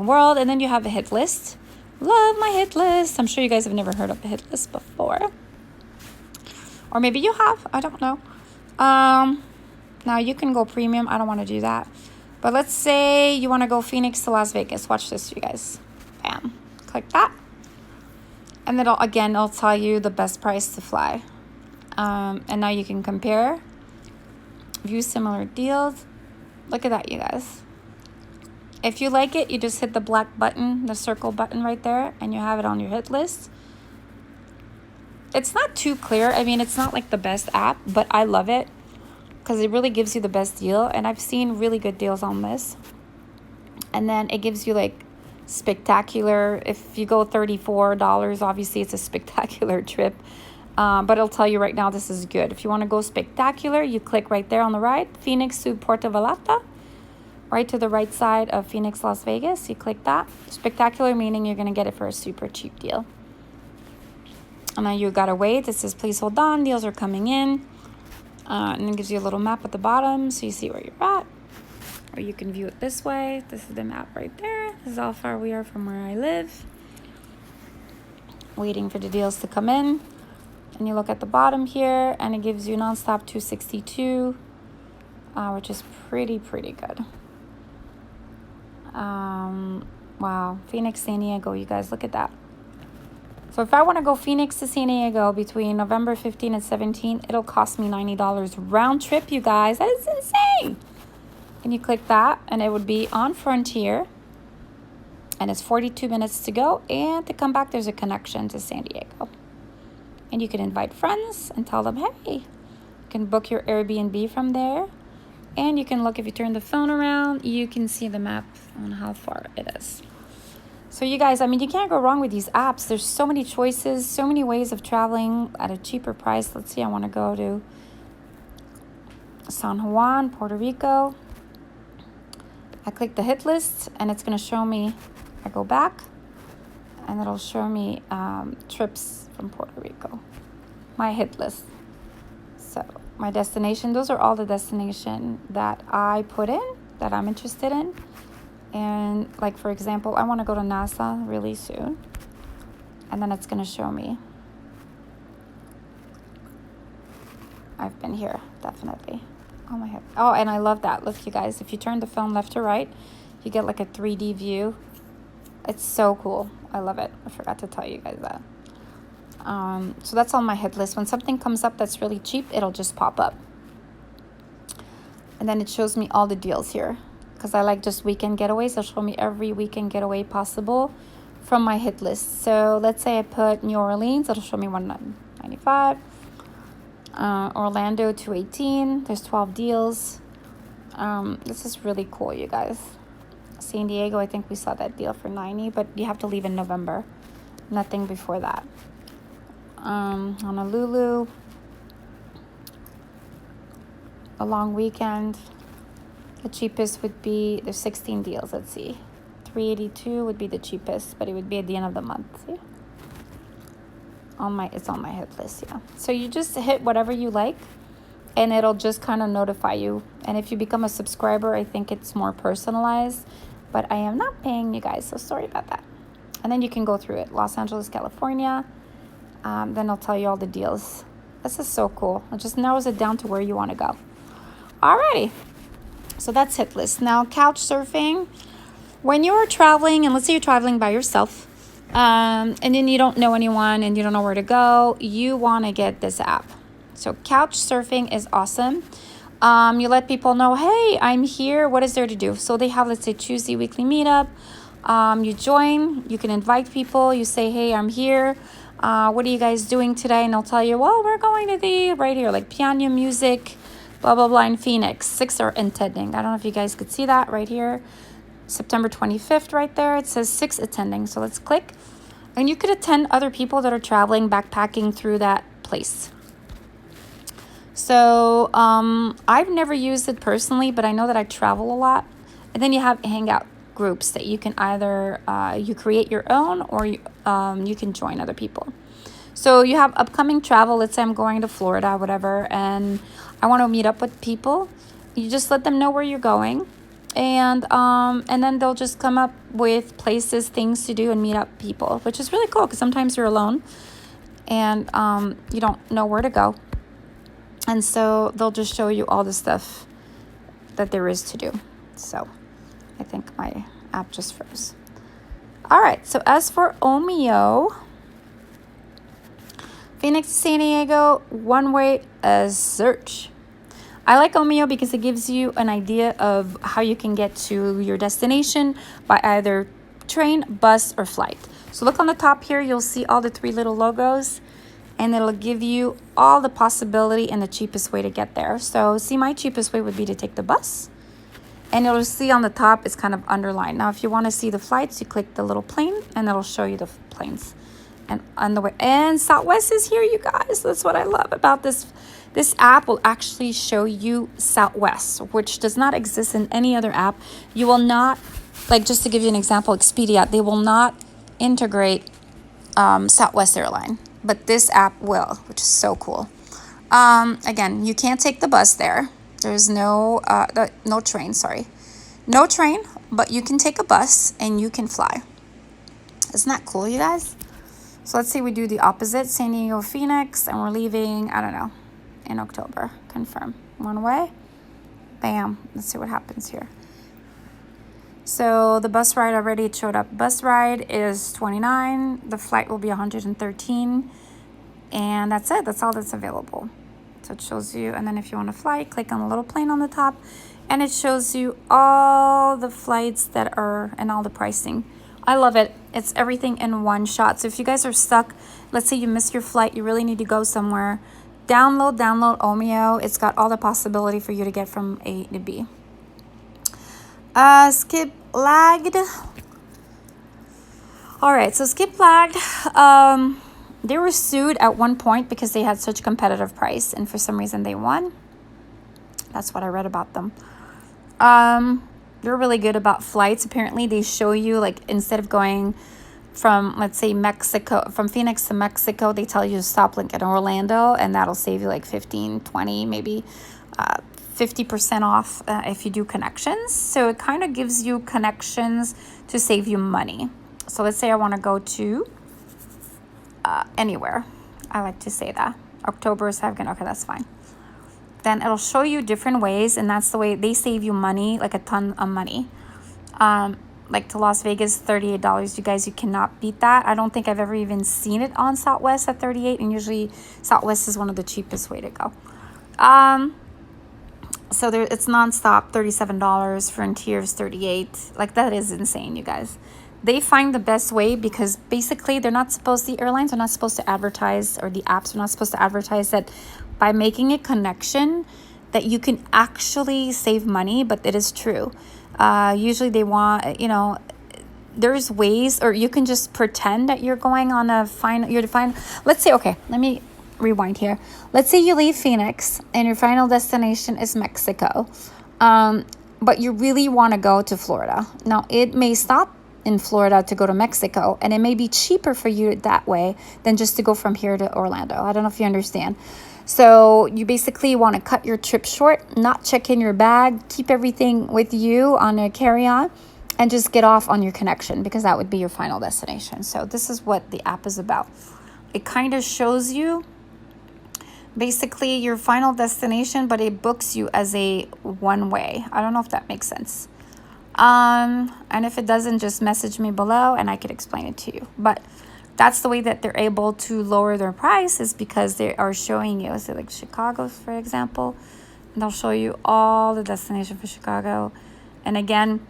world. And then you have a hit list. Love my hit list. I'm sure you guys have never heard of a hit list before. Or maybe you have. I don't know. Now you can go premium. I don't want to do that. But let's say you want to go Phoenix to Las Vegas. Watch this, you guys. Bam. Click that. And then it'll tell you the best price to fly. And now you can compare. View similar deals. Look at that, you guys. If you like it, you just hit the black button, the circle button right there, and you have it on your hit list. It's not too clear. I mean, it's not like the best app, but I love it because it really gives you the best deal. And I've seen really good deals on this. And then it gives you like spectacular. If you go $34, obviously it's a spectacular trip. But it'll tell you right now this is good. If you want to go spectacular, you click right there on the right, Phoenix to Puerto Vallarta, right to the right side of Phoenix, Las Vegas. You click that. Spectacular meaning you're going to get it for a super cheap deal. And then you got to wait. It says, please hold on. Deals are coming in. And it gives you a little map at the bottom so you see where you're at. Or you can view it this way. This is the map right there. This is how far we are from where I live. Waiting for the deals to come in. And you look at the bottom here, and it gives you nonstop 262, which is pretty good. Wow, Phoenix, San Diego, you guys, look at that. So if I want to go Phoenix to San Diego between November 15 and 17, it'll cost me $90 round trip, you guys. That is insane. And you click that, and it would be on Frontier. And it's 42 minutes to go. And to come back, there's a connection to San Diego. And you can invite friends and tell them, hey, you can book your Airbnb from there. And you can look, if you turn the phone around, you can see the map on how far it is. So you guys, I mean, you can't go wrong with these apps. There's so many choices, so many ways of traveling at a cheaper price. Let's see, I want to go to San Juan, Puerto Rico. I click the hit list, and it's going to show me, I go back, and it'll show me trips from Puerto Rico. My hit list. So my destination, those are all the destination that I put in, that I'm interested in. And like, for example, I want to go to NASA really soon. And then it's going to show me. I've been here, definitely. Oh my head. Oh, and I love that. Look, you guys, if you turn the phone left to right, you get like a 3D view. It's so cool. I love it. I forgot to tell you guys that. So that's on my hit list. When something comes up that's really cheap, it'll just pop up. And then it shows me all the deals here. Because I like just weekend getaways. It'll show me every weekend getaway possible from my hit list. So let's say I put New Orleans. It'll show me $195. Orlando, $218. There's 12 deals. This is really cool, you guys. San Diego, I think we saw that deal for $90, but you have to leave in November. Nothing before that. Honolulu, a long weekend. The cheapest would be, there's 16 deals, let's see. $382 would be the cheapest, but it would be at the end of the month. See? It's on my hit list, yeah. So you just hit whatever you like, and it'll just kind of notify you. And if you become a subscriber, I think it's more personalized, but I am not paying you guys, so sorry about that. And then you can go through it. Los Angeles, California. Then I'll tell you all the deals. This is so cool. It just narrows it down to where you want to go. Alrighty. So that's hit list. Now, Couchsurfing. When you're traveling, and let's say you're traveling by yourself, and then you don't know anyone and you don't know where to go, you want to get this app. So Couchsurfing is awesome. You let people know, hey, I'm here. What is there to do? So they have, let's say, Tuesday weekly meetup. You join. You can invite people. You say, hey, I'm here. What are you guys doing today? And they'll tell you, well, we're going to the right here, like piano music, blah, blah, blah, in Phoenix. 6 are attending. I don't know if you guys could see that right here. September 25th right there. It says 6 attending. So let's click. And you could attend other people that are traveling, backpacking through that place. So I've never used it personally, but I know that I travel a lot. And then you have hangout groups that you can either you create your own, or you can join other people. So you have upcoming travel. Let's say I'm going to Florida, whatever, and I want to meet up with people. You just let them know where you're going, And then they'll just come up with places, things to do, and meet up people, which is really cool because sometimes you're alone and you don't know where to go. And so they'll just show you all the stuff that there is to do. So I think my app just froze. All right, so as for Omio, Phoenix to San Diego, one-way search. I like Omio because it gives you an idea of how you can get to your destination by either train, bus, or flight. So look on the top here, you'll see all the 3 little logos, and it'll give you all the possibility and the cheapest way to get there. So see, my cheapest way would be to take the bus. And you'll see on the top, it's kind of underlined. Now, if you want to see the flights, you click the little plane, and it'll show you the planes. And on the way, and Southwest is here, you guys. That's what I love about this. This app will actually show you Southwest, which does not exist in any other app. You will not, like, just to give you an example, Expedia, they will not integrate Southwest Airline, but this app will, which is so cool. Again, you can't take the bus there. There's no train, no train, but you can take a bus and you can fly. Isn't that cool, you guys? So let's say we do the opposite, San Diego, Phoenix, and we're leaving, I don't know, in October. Confirm. One way. Bam. Let's see what happens here. So the bus ride already, it showed up. Bus ride is $29. The flight will be $113. And that's it. That's all that's available. So it shows you, and then if you want to fly, click on the little plane on the top, and it shows you all the flights that are and all the pricing. I love it. It's everything in one shot. So if you guys are stuck, let's say you missed your flight, you really need to go somewhere, download Omio. It's got all the possibility for you to get from A to B. Skiplagged. All right, so Skiplagged, they were sued at one point because they had such competitive price, and for some reason they won. That's what I read about them. They're really good about flights. Apparently they show you, like, instead of going from, let's say, Mexico, from Phoenix to Mexico, they tell you to stop like in Orlando, and that'll save you like 15, 20, maybe 50% off if you do connections. So it kind of gives you connections to save you money. So let's say I want to go to anywhere. I like to say that. October 2nd. Okay, that's fine. Then it'll show you different ways, and that's the way they save you money, like a ton of money. Like to Las Vegas, $38. You guys, you cannot beat that. I don't think I've ever even seen it on Southwest at $38, and usually Southwest is one of the cheapest way to go. So there, it's nonstop, $37. Frontier is $38. Like, that is insane, you guys. They find the best way because basically they're not supposed, the airlines are not supposed to advertise, or the apps are not supposed to advertise that by making a connection that you can actually save money, but it is true. Usually they want, there's ways, or you can just pretend that you're going on a let's say, okay, let me rewind here. Let's say you leave Phoenix and your final destination is Mexico, but you really want to go to Florida. Now, it may stop in Florida to go to Mexico, and it may be cheaper for you that way than just to go from here to Orlando. I don't know if you understand. So you basically want to cut your trip short, not check in your bag, keep everything with you on a carry-on, and just get off on your connection, because that would be your final destination. So this is what the app is about. It kind of shows you basically your final destination, but it books you as a one-way. I don't know if that makes sense. And if it doesn't, just message me below and I could explain it to you. But that's the way that they're able to lower their price, is because they are showing you, so like Chicago, for example, and they'll show you all the destination for Chicago. And again,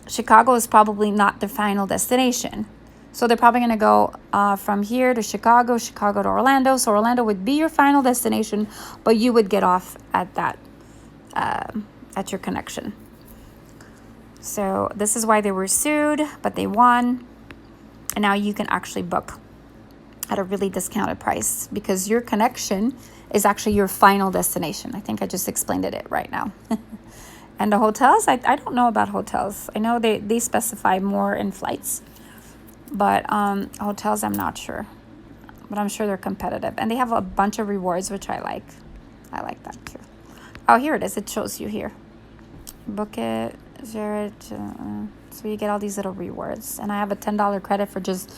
Chicago is probably not the final destination. So they're probably going to go from here to Chicago, Chicago to Orlando. So Orlando would be your final destination, but you would get off at that, at your connection. So this is why they were sued, but they won. And now you can actually book at a really discounted price, because your connection is actually your final destination. I think I just explained it right now. And the hotels, I don't know about hotels. I know they specify more in flights. But hotels, I'm not sure. But I'm sure they're competitive. And they have a bunch of rewards, which I like. I like that too. Oh, here it is. It shows you here. Book it. 0 to, so you get all these little rewards. And I have a $10 credit for just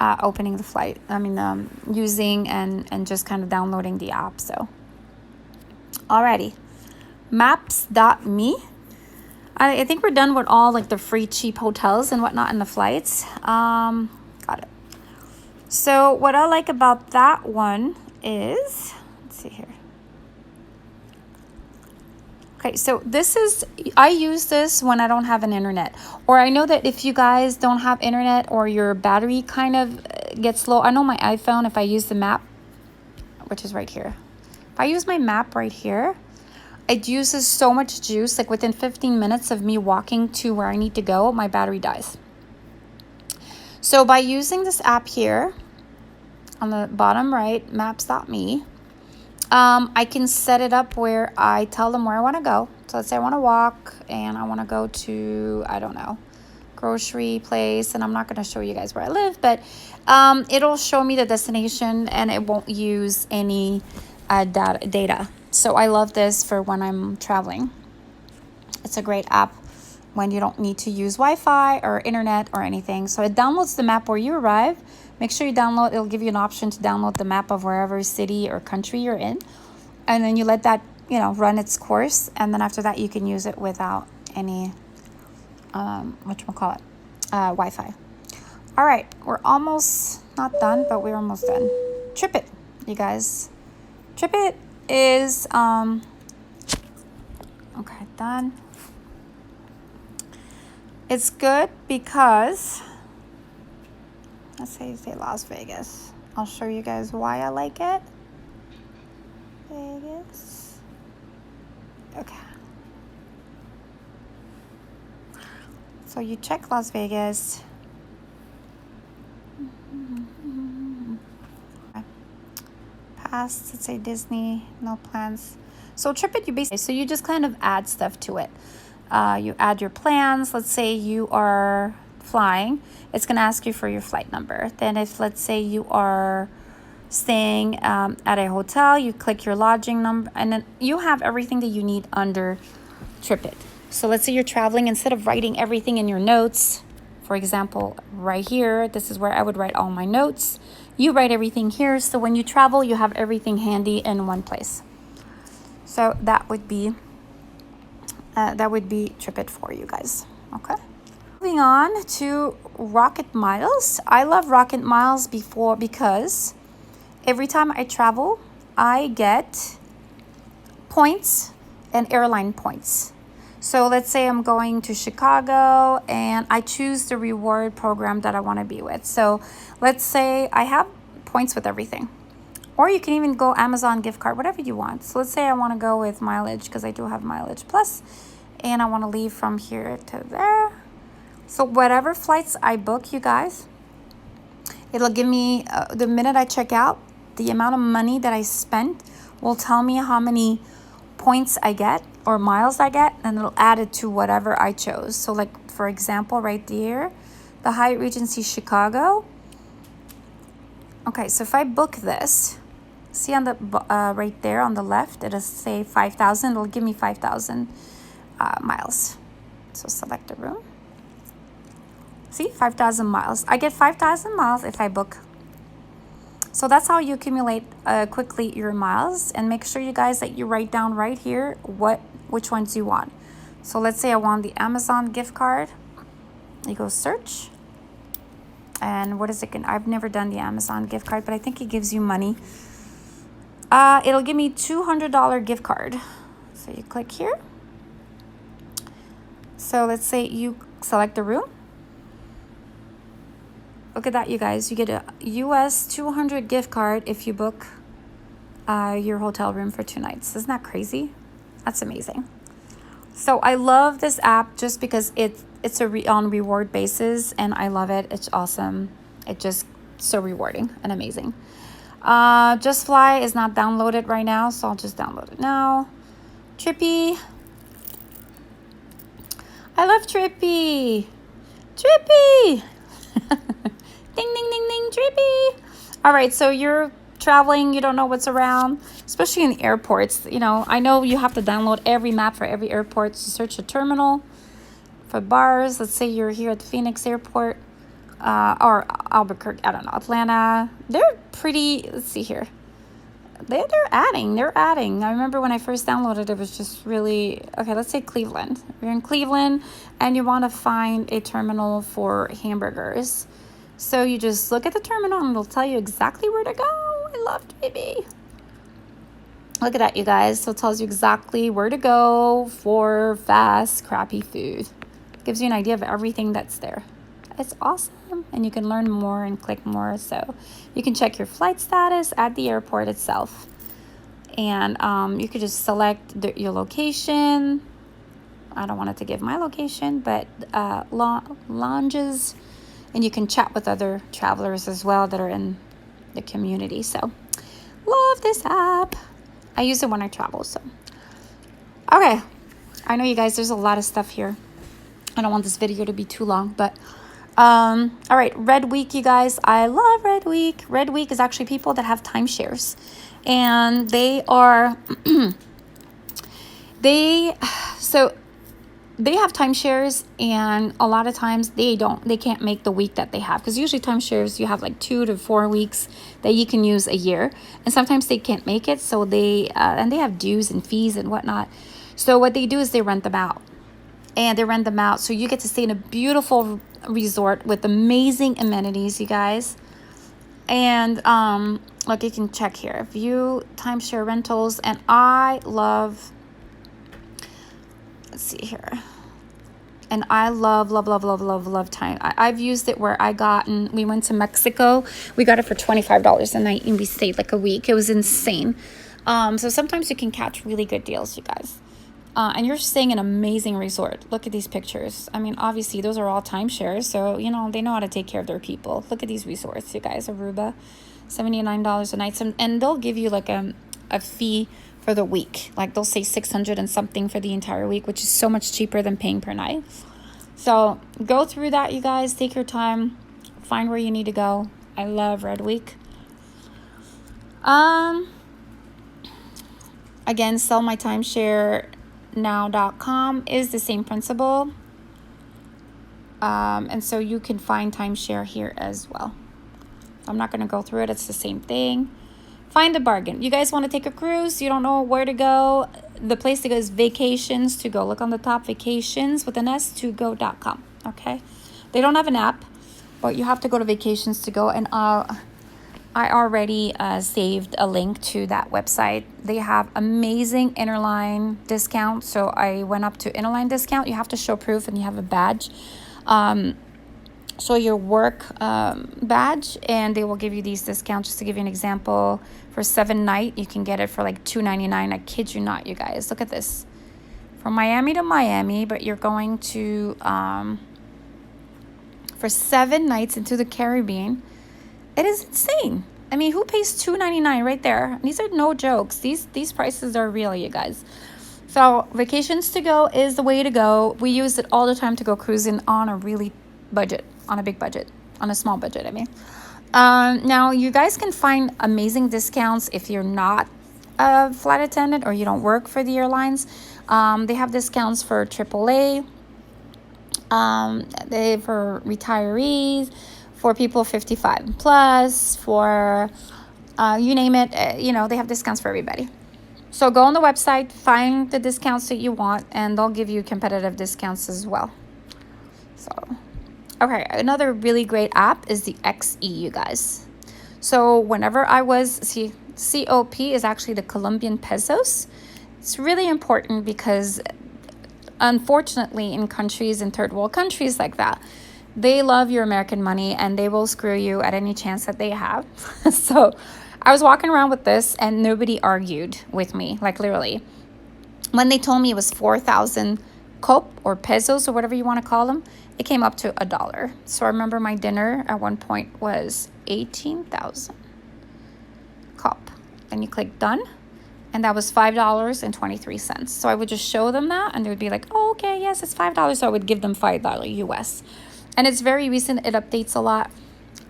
opening the flight. I mean, using and just kind of downloading the app. So, alrighty. Maps.me. I think we're done with all like the free cheap hotels and whatnot in the flights. Got it. So what I like about that one is, let's see here. Okay, so this is, I use this when I don't have an internet. Or I know that if you guys don't have internet or your battery kind of gets low. I know my iPhone, if I use the map, which is right here. If I use my map right here, it uses so much juice, like within 15 minutes of me walking to where I need to go, my battery dies. So by using this app here, on the bottom right, maps.me, I can set it up where I tell them where I want to go. So let's say I want to walk and I want to go to, I don't know, grocery place. And I'm not going to show you guys where I live, but it'll show me the destination and it won't use any data. So I love this for when I'm traveling. It's a great app when you don't need to use Wi-Fi or internet or anything. So it downloads the map where you arrive. Make sure you download, it'll give you an option to download the map of wherever city or country you're in. And then you let that, run its course. And then after that, you can use it without any, Wi-Fi. All right, we're almost not done, but we're almost done. Tripit, you guys. Tripit is, okay, done. It's good because, let's say Las Vegas. I'll show you guys why I like it. Vegas. Okay. So you check Las Vegas. Okay. Past, let's say Disney, no plans. So Tripit, you just kind of add stuff to it. You add your plans. Let's say you are flying, it's going to ask you for your flight number. Then if, let's say, you are staying at a hotel, you click your lodging number, and then you have everything that you need under Tripit. So let's say you're traveling, instead of writing everything in your notes, for example, right here, this is where I would write all my notes. You write everything here, so when you travel, you have everything handy in one place. So that would be Tripit for you guys. Okay. Moving on to RocketMiles. I love RocketMiles because every time I travel, I get points and airline points. So let's say I'm going to Chicago and I choose the reward program that I want to be with. So let's say I have points with everything. Or you can even go Amazon gift card, whatever you want. So let's say I want to go with mileage because I do have mileage plus, and I want to leave from here to there. So whatever flights I book, you guys, it'll give me, the minute I check out, the amount of money that I spent will tell me how many points I get or miles I get, and it'll add it to whatever I chose. So like, for example, right there, the Hyatt Regency Chicago. Okay, so if I book this, see on the right there on the left, it'll say 5,000. It'll give me 5,000 miles. So select a room. See, 5,000 miles. I get 5,000 miles if I book. So that's how you accumulate quickly your miles. And make sure, you guys, that you write down right here which ones you want. So let's say I want the Amazon gift card. You go search. And what is it? I've never done the Amazon gift card, but I think it gives you money. It'll give me $200 gift card. So you click here. So let's say you select the room. Look at that, you guys. You get a US 200 gift card if you book your hotel room for 2 nights. Isn't that crazy? That's amazing. So I love this app just because it's on reward basis, and I love it. It's awesome. It's just so rewarding and amazing. JustFly is not downloaded right now, so I'll just download it now. Trippy. I love Trippy. Trippy. Ding, ding, ding, ding, Trippy. All right, so you're traveling, you don't know what's around, especially in the airports. I know you have to download every map for every airport to search a terminal. for bars. Let's say you're here at the Phoenix airport, or Albuquerque, I don't know, Atlanta. They're pretty, let's see here. They're adding. I remember when I first downloaded it was just really, okay, let's say Cleveland. You're in Cleveland and you want to find a terminal for hamburgers. So you just look at the terminal and it'll tell you exactly where to go. I love Tripit. Look at that, you guys. So it tells you exactly where to go for fast, crappy food. Gives you an idea of everything that's there. It's awesome. And you can learn more and click more. So you can check your flight status at the airport itself. And you could just select your location. I don't want it to give my location, but lounges. And you can chat with other travelers as well that are in the community. So love this app. I use it when I travel. So okay, I know you guys, there's a lot of stuff here. I don't want this video to be too long, but all right, Red Week, you guys. I love Red Week. Red Week is actually people that have timeshares, and they are they have timeshares, and a lot of times they can't make the week that they have, because usually timeshares you have like 2 to 4 weeks that you can use a year, and sometimes they can't make it, so they and they have dues and fees and whatnot. So what they do is they rent them out, so you get to stay in a beautiful resort with amazing amenities, you guys. And look, you can check here, view timeshare rentals, and I love, let's see here, and I love time. I've used it where we went to Mexico. We got it for $25 a night, and we stayed like a week. It was insane. So sometimes you can catch really good deals, you guys. And you're staying in an amazing resort. Look at these pictures. I mean, obviously, those are all timeshares, so, you know, they know how to take care of their people. Look at these resorts, you guys. Aruba, $79 a night. And they'll give you, like, a fee for the week. Like, they'll say 600 and something for the entire week, which is so much cheaper than paying per night. So go through that, you guys. Take your time. Find where you need to go. I love Red Week. Again, sellmytimeshare.now.com is the same principle. And so you can find timeshare here as well. I'm not going to go through it. It's the same thing. Find a bargain. You guys want to take a cruise? You don't know where to go? The place to go is Vacations to Go. Look on the top, Vacations with an S to go.com. Okay. They don't have an app, but you have to go to Vacations to Go. And I already saved a link to that website. They have amazing interline discount. So I went up to interline discount. You have to show proof and you have a badge. So your work badge, and they will give you these discounts. Just to give you an example, for 7 night, you can get it for like $2.99. I kid you not, you guys. Look at this. From Miami to Miami, but you're going to, for 7 nights into the Caribbean. It is insane. I mean, who pays $2.99 right there? These are no jokes. These prices are real, you guys. So Vacations to Go is the way to go. We use it all the time to go cruising on a really budget, on a big budget, on a small budget, I mean. Now, you guys can find amazing discounts if you're not a flight attendant or you don't work for the airlines. They have discounts for AAA, for retirees, for people 55 plus, for you name it. They have discounts for everybody. So go on the website, find the discounts that you want, and they'll give you competitive discounts as well. So, okay, another really great app is the XE, you guys. So whenever I was, COP is actually the Colombian pesos. It's really important because unfortunately in countries, in third world countries like that, they love your American money and they will screw you at any chance that they have. So I was walking around with this and nobody argued with me, like literally. When they told me it was 4,000 COP or pesos or whatever you want to call them, it came up to $1. So I remember my dinner at one point was 18,000 COP. Then you click done, and that was $5.23. So I would just show them that, and they would be like, "Oh, okay, yes, it's $5." So I would give them $5 US, and it's very recent. It updates a lot,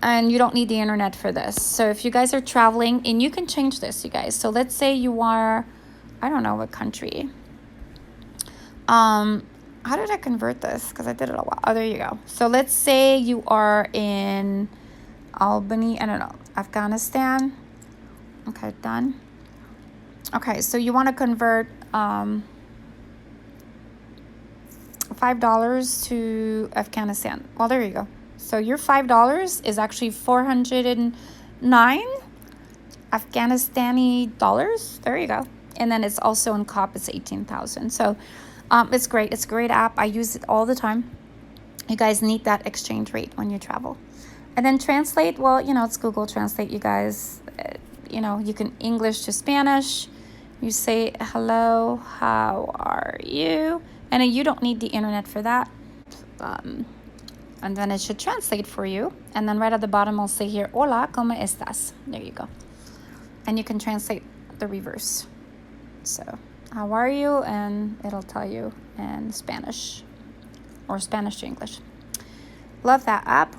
and you don't need the internet for this. So if you guys are traveling, and you can change this, you guys. So let's say you are, I don't know what country. how did I convert this? Because I did it a while. Oh, there you go. So let's say you are in Albany, I don't know, Afghanistan. Okay, done. Okay, so you want to convert $5 to Afghanistan. Well, there you go. So your $5 is actually 409 Afghanistani dollars. There you go. And then it's also in COP, it's 18,000. So it's great. It's a great app. I use it all the time. You guys need that exchange rate when you travel. And then translate, well, you know, it's Google Translate, you guys. You know, you can English to Spanish. You say, hello, how are you? And you don't need the internet for that. And then it should translate for you. And then right at the bottom, I'll say here, hola, ¿cómo estás? There you go. And you can translate the reverse. So, how are you? And it'll tell you in Spanish or Spanish to English. Love that app.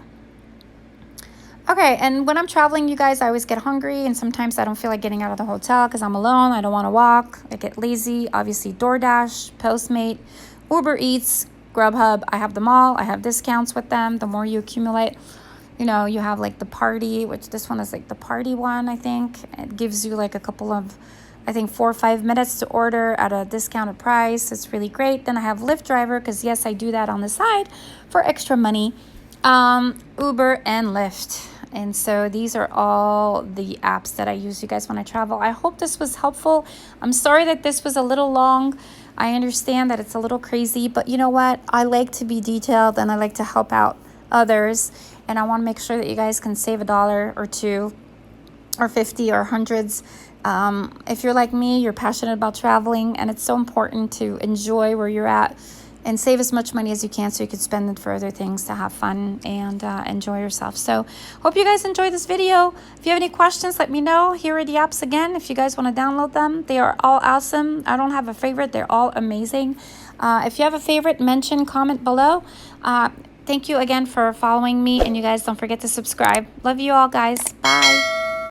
Okay, and when I'm traveling, you guys, I always get hungry, and sometimes I don't feel like getting out of the hotel because I'm alone. I don't want to walk. I get lazy. Obviously, DoorDash, Postmate, Uber Eats, Grubhub. I have them all. I have discounts with them. The more you accumulate, you know, you have like the party, which this one is like the party one, I think. It gives you like a couple of, I think 4 or 5 minutes to order at a discounted price. It's really great. Then I have Lyft Driver because, yes, I do that on the side for extra money. Uber and Lyft. And so these are all the apps that I use, you guys, when I travel. I hope this was helpful. I'm sorry that this was a little long. I understand that it's a little crazy, but you know what? I like to be detailed and I like to help out others. And I want to make sure that you guys can save $1 or $2 or 50 or hundreds. If you're like me, you're passionate about traveling, and it's so important to enjoy where you're at and save as much money as you can so you can spend it for other things to have fun and enjoy yourself. So hope you guys enjoyed this video. If you have any questions, let me know. Here are the apps again. If you guys want to download them, they are all awesome. I don't have a favorite. They're all amazing. If you have a favorite, mention, comment below. Thank you again for following me, and you guys don't forget to subscribe. Love you all, guys. Bye.